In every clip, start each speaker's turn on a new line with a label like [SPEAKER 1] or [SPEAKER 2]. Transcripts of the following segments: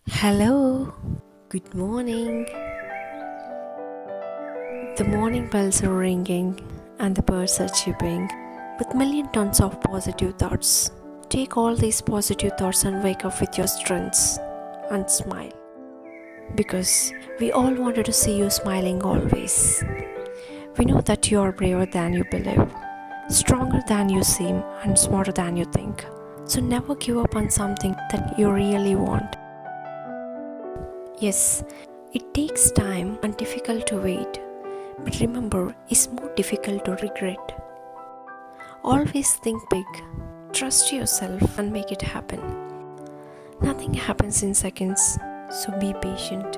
[SPEAKER 1] Hello, good morning. The morning bells are ringing and the birds are chirping with million tons of positive thoughts. Take all these positive thoughts and wake up with your strengths and smile because we all wanted to see you smiling always. We know that you are braver than you believe, stronger than you seem, and smarter than you think. So never give up on something that you really want. Yes, it takes time and difficult to wait, but remember, it's more difficult to regret. Always think big, trust yourself, and make it happen. Nothing happens in seconds, so be patient.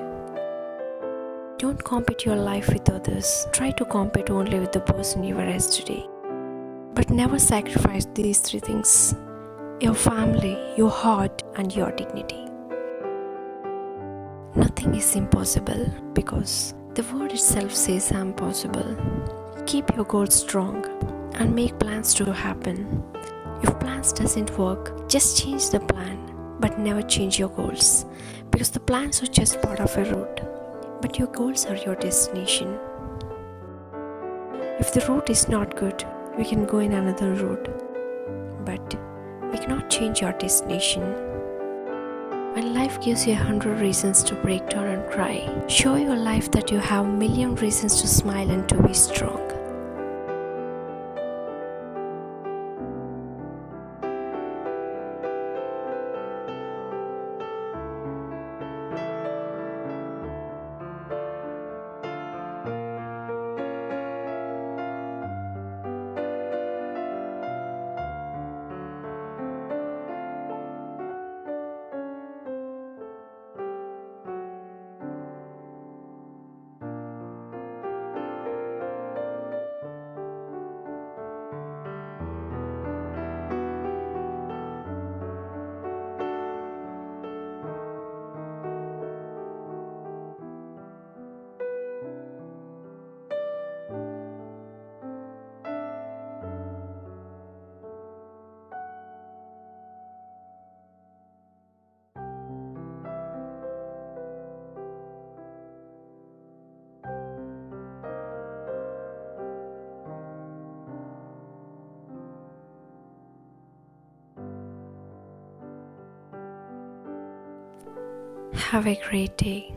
[SPEAKER 1] Don't compete your life with others. Try to compete only with the person you were yesterday. But never sacrifice these three things: your family, your heart, and your dignity. Nothing is impossible because the word itself says I'm possible. Keep your goals strong and make plans to happen. If plans doesn't work, just change the plan, but never change your goals because the plans are just part of a route, but your goals are your destination. If the route is not good, we can go in another route, but we cannot change our destination. When life gives you 100 reasons to break down and cry, show your life that you have a million reasons to smile and to be strong. Have a great day.